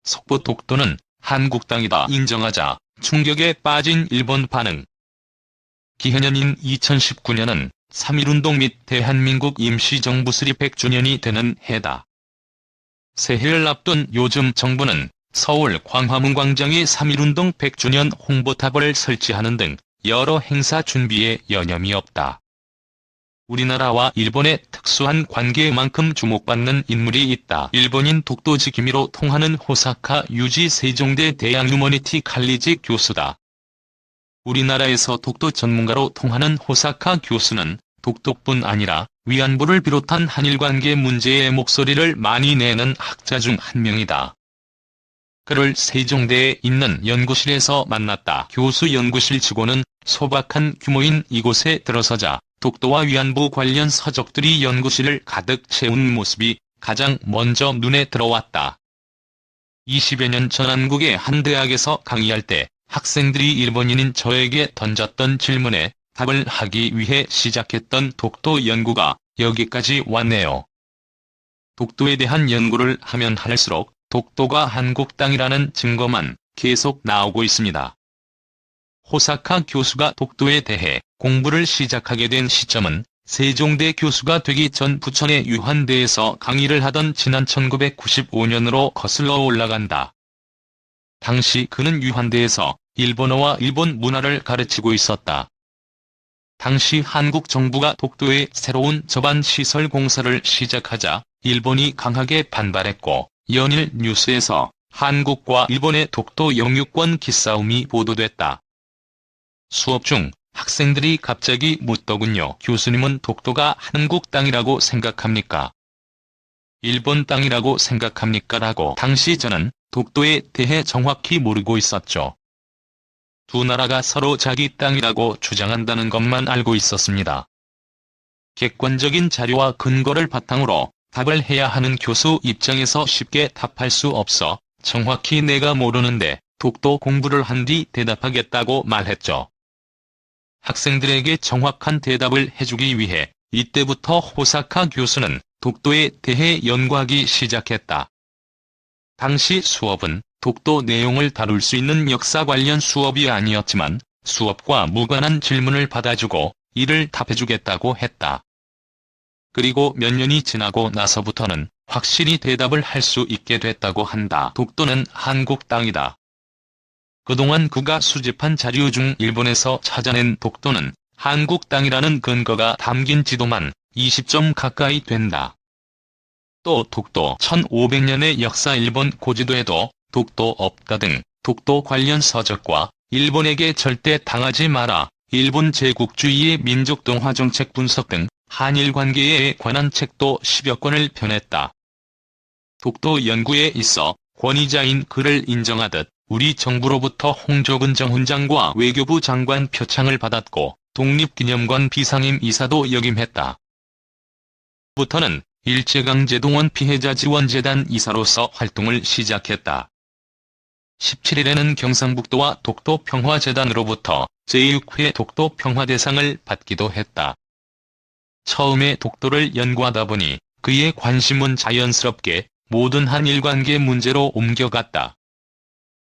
속보 독도는 한국 땅이다 인정하자 충격에 빠진 일본 반응. 기해년인 2019년은 3.1운동 및 대한민국 임시정부 수립 100주년이 되는 해다. 새해를 앞둔 요즘 정부는 서울 광화문광장에 3.1운동 100주년 홍보탑을 설치하는 등 여러 행사 준비에 여념이 없다. 우리나라와 일본의 특수한 관계만큼 주목받는 인물이 있다. 일본인 독도지 기미로 통하는 호사카 유지 세종대 대학 휴머니티 칼리지 교수다. 우리나라에서 독도 전문가로 통하는 호사카 교수는 독도뿐 아니라 위안부를 비롯한 한일관계 문제에 목소리를 많이 내는 학자 중 한 명이다. 그를 세종대에 있는 연구실에서 만났다. 교수 연구실 직원은 소박한 규모인 이곳에 들어서자 독도와 위안부 관련 서적들이 연구실을 가득 채운 모습이 가장 먼저 눈에 들어왔다. 20여 년 전 한국의 한 대학에서 강의할 때 학생들이 일본인인 저에게 던졌던 질문에 답을 하기 위해 시작했던 독도 연구가 여기까지 왔네요. 독도에 대한 연구를 하면 할수록 독도가 한국 땅이라는 증거만 계속 나오고 있습니다. 호사카 교수가 독도에 대해 공부를 시작하게 된 시점은 세종대 교수가 되기 전 부천의 유한대에서 강의를 하던 지난 1995년으로 거슬러 올라간다. 당시 그는 유한대에서 일본어와 일본 문화를 가르치고 있었다. 당시 한국 정부가 독도에 새로운 저반 시설 공사를 시작하자 일본이 강하게 반발했고 연일 뉴스에서 한국과 일본의 독도 영유권 기싸움이 보도됐다. 수업 중 학생들이 갑자기 묻더군요. 교수님은 독도가 한국 땅이라고 생각합니까? 일본 땅이라고 생각합니까? 라고. 당시 저는 독도에 대해 정확히 모르고 있었죠. 두 나라가 서로 자기 땅이라고 주장한다는 것만 알고 있었습니다. 객관적인 자료와 근거를 바탕으로 답을 해야 하는 교수 입장에서 쉽게 답할 수 없어 정확히 내가 모르는데 독도 공부를 한 뒤 대답하겠다고 말했죠. 학생들에게 정확한 대답을 해주기 위해 이때부터 호사카 교수는 독도에 대해 연구하기 시작했다. 당시 수업은 독도 내용을 다룰 수 있는 역사 관련 수업이 아니었지만 수업과 무관한 질문을 받아주고 이를 답해주겠다고 했다. 그리고 몇 년이 지나고 나서부터는 확실히 대답을 할 수 있게 됐다고 한다. 독도는 한국 땅이다. 그동안 그가 수집한 자료 중 일본에서 찾아낸 독도는 한국 땅이라는 근거가 담긴 지도만 20점 가까이 된다. 또 독도 1500년의 역사 일본 고지도에도 독도 없다 등 독도 관련 서적과 일본에게 절대 당하지 마라, 일본 제국주의의 민족동화 정책 분석 등 한일 관계에 관한 책도 10여 권을 펴냈다. 독도 연구에 있어 권위자인 그를 인정하듯 우리 정부로부터 홍조근 전 훈장과 외교부 장관 표창을 받았고 독립기념관 비상임 이사도 역임했다. 부터는 일제강제동원 피해자 지원재단 이사로서 활동을 시작했다. 17일에는 경상북도와 독도평화재단으로부터 제6회 독도평화대상을 받기도 했다. 처음에 독도를 연구하다 보니 그의 관심은 자연스럽게 모든 한일관계 문제로 옮겨갔다.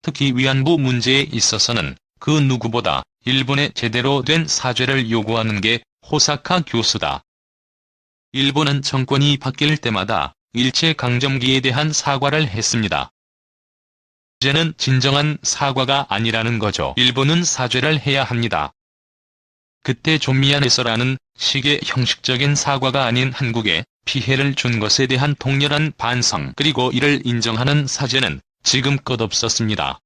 특히 위안부 문제에 있어서는 그 누구보다 일본에 제대로 된 사죄를 요구하는 게 호사카 교수다. 일본은 정권이 바뀔 때마다 일제강점기에 대한 사과를 했습니다. 이제는 진정한 사과가 아니라는 거죠. 일본은 사죄를 해야 합니다. 그때 좀 미안해서라는 식의 형식적인 사과가 아닌 한국에 피해를 준 것에 대한 통렬한 반성 그리고 이를 인정하는 사죄는 지금껏 없었습니다.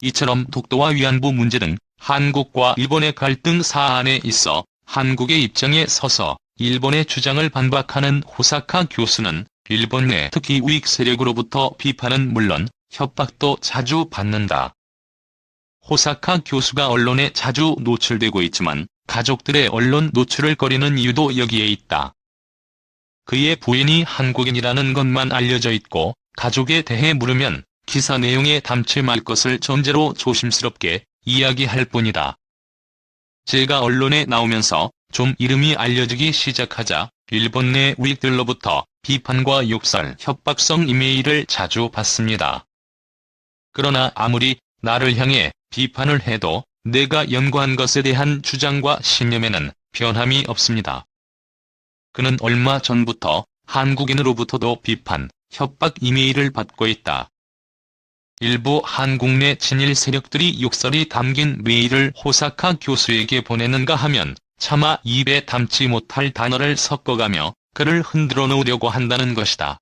이처럼 독도와 위안부 문제 등 한국과 일본의 갈등 사안에 있어 한국의 입장에 서서 일본의 주장을 반박하는 호사카 교수는 일본 내 특히 우익 세력으로부터 비판은 물론 협박도 자주 받는다. 호사카 교수가 언론에 자주 노출되고 있지만 가족들의 언론 노출을 꺼리는 이유도 여기에 있다. 그의 부인이 한국인이라는 것만 알려져 있고 가족에 대해 물으면 기사 내용에 담지 말 것을 전제로 조심스럽게 이야기할 뿐이다. 제가 언론에 나오면서 좀 이름이 알려지기 시작하자 일본 내 우익들로부터 비판과 욕설, 협박성 이메일을 자주 받습니다. 그러나 아무리 나를 향해 비판을 해도 내가 연구한 것에 대한 주장과 신념에는 변함이 없습니다. 그는 얼마 전부터 한국인으로부터도 비판, 협박 이메일을 받고 있다. 일부 한국 내 친일 세력들이 욕설이 담긴 메일을 호사카 교수에게 보내는가 하면 차마 입에 담지 못할 단어를 섞어가며 그를 흔들어 놓으려고 한다는 것이다.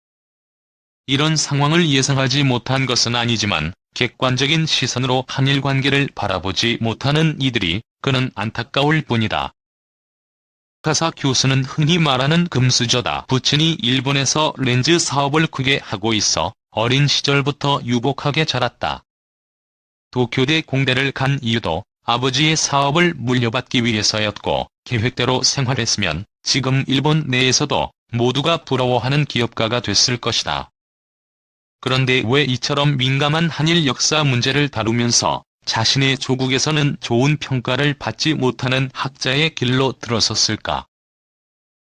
이런 상황을 예상하지 못한 것은 아니지만 객관적인 시선으로 한일 관계를 바라보지 못하는 이들이 그는 안타까울 뿐이다. 호사카 교수는 흔히 말하는 금수저다. 부친이 일본에서 렌즈 사업을 크게 하고 있어 어린 시절부터 유복하게 자랐다. 도쿄대 공대를 간 이유도 아버지의 사업을 물려받기 위해서였고 계획대로 생활했으면 지금 일본 내에서도 모두가 부러워하는 기업가가 됐을 것이다. 그런데 왜 이처럼 민감한 한일 역사 문제를 다루면서 자신의 조국에서는 좋은 평가를 받지 못하는 학자의 길로 들어섰을까?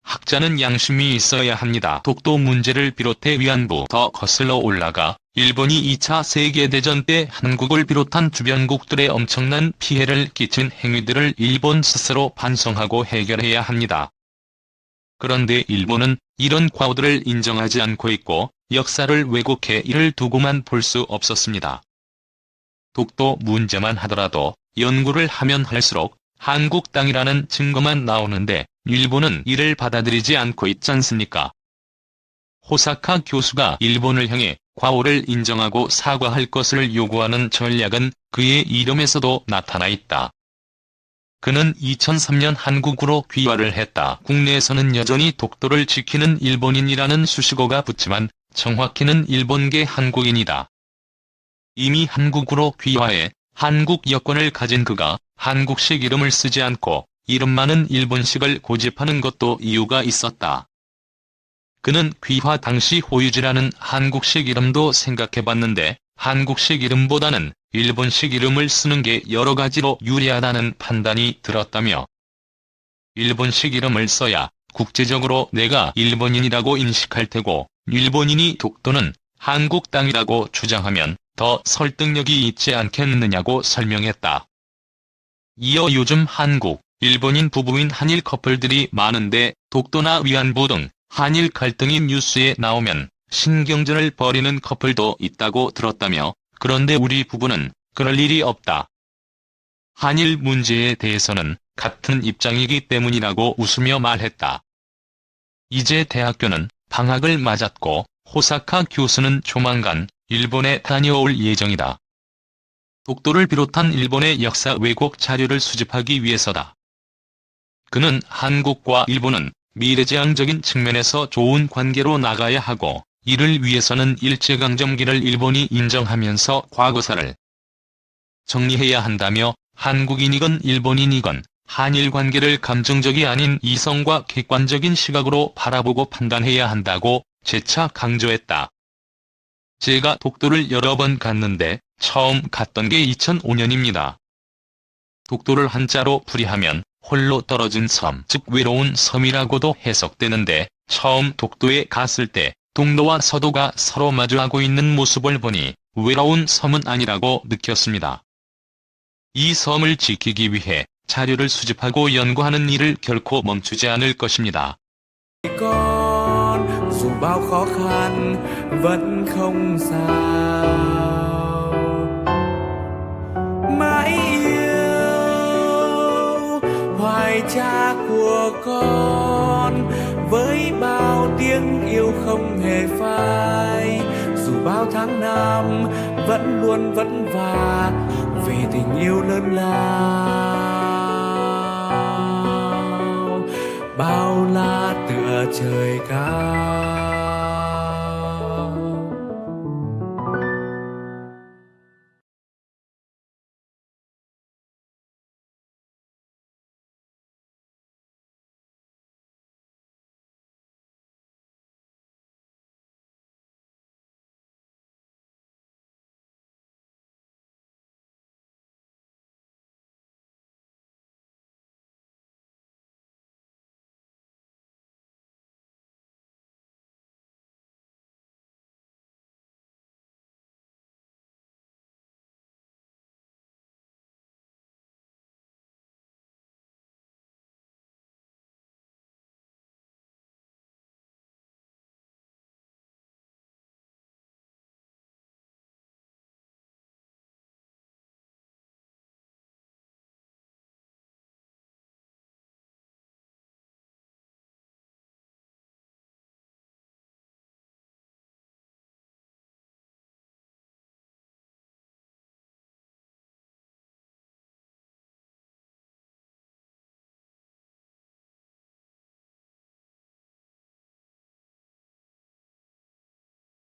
학자는 양심이 있어야 합니다. 독도 문제를 비롯해 위안부 더 거슬러 올라가 일본이 2차 세계대전 때 한국을 비롯한 주변국들에 엄청난 피해를 끼친 행위들을 일본 스스로 반성하고 해결해야 합니다. 그런데 일본은 이런 과오들을 인정하지 않고 있고 역사를 왜곡해 이를 두고만 볼 수 없었습니다. 독도 문제만 하더라도 연구를 하면 할수록 한국 땅이라는 증거만 나오는데 일본은 이를 받아들이지 않고 있지 않습니까? 호사카 교수가 일본을 향해 과오를 인정하고 사과할 것을 요구하는 전략은 그의 이름에서도 나타나 있다. 그는 2003년 한국으로 귀화를 했다. 국내에서는 여전히 독도를 지키는 일본인이라는 수식어가 붙지만 정확히는 일본계 한국인이다. 이미 한국으로 귀화해 한국 여권을 가진 그가 한국식 이름을 쓰지 않고 이름만은 일본식을 고집하는 것도 이유가 있었다. 그는 귀화 당시 호유지라는 한국식 이름도 생각해봤는데 한국식 이름보다는 일본식 이름을 쓰는 게 여러 가지로 유리하다는 판단이 들었다며 일본식 이름을 써야 국제적으로 내가 일본인이라고 인식할 테고 일본인이 독도는 한국 땅이라고 주장하면 더 설득력이 있지 않겠느냐고 설명했다. 이어 요즘 한국, 일본인 부부인 한일 커플들이 많은데 독도나 위안부 등 한일 갈등이 뉴스에 나오면 신경전을 벌이는 커플도 있다고 들었다며 그런데 우리 부부는 그럴 일이 없다. 한일 문제에 대해서는 같은 입장이기 때문이라고 웃으며 말했다. 이제 대학교는 방학을 맞았고 호사카 교수는 조만간 일본에 다녀올 예정이다. 독도를 비롯한 일본의 역사 왜곡 자료를 수집하기 위해서다. 그는 한국과 일본은 미래지향적인 측면에서 좋은 관계로 나가야 하고 이를 위해서는 일제강점기를 일본이 인정하면서 과거사를 정리해야 한다며 한국인이건 일본인이건 한일 관계를 감정적이 아닌 이성과 객관적인 시각으로 바라보고 판단해야 한다고 재차 강조했다. 제가 독도를 여러 번 갔는데 처음 갔던 게 2005년입니다. 독도를 한자로 풀이하면 홀로 떨어진 섬, 즉 외로운 섬이라고도 해석되는데 처음 독도에 갔을 때 동도와 서도가 서로 마주하고 있는 모습을 보니 외로운 섬은 아니라고 느꼈습니다. 이 섬을 지키기 위해 자료를 수집하고 연구하는 일을 결코 멈추지 않을 것입니다. Dù bao khó khăn vẫn không sao mãi yêu hoài cha của con với bao tiếng yêu không hề phai dù bao tháng năm vẫn luôn vất vả vì tình yêu lớn lao bao la tựa trời cao.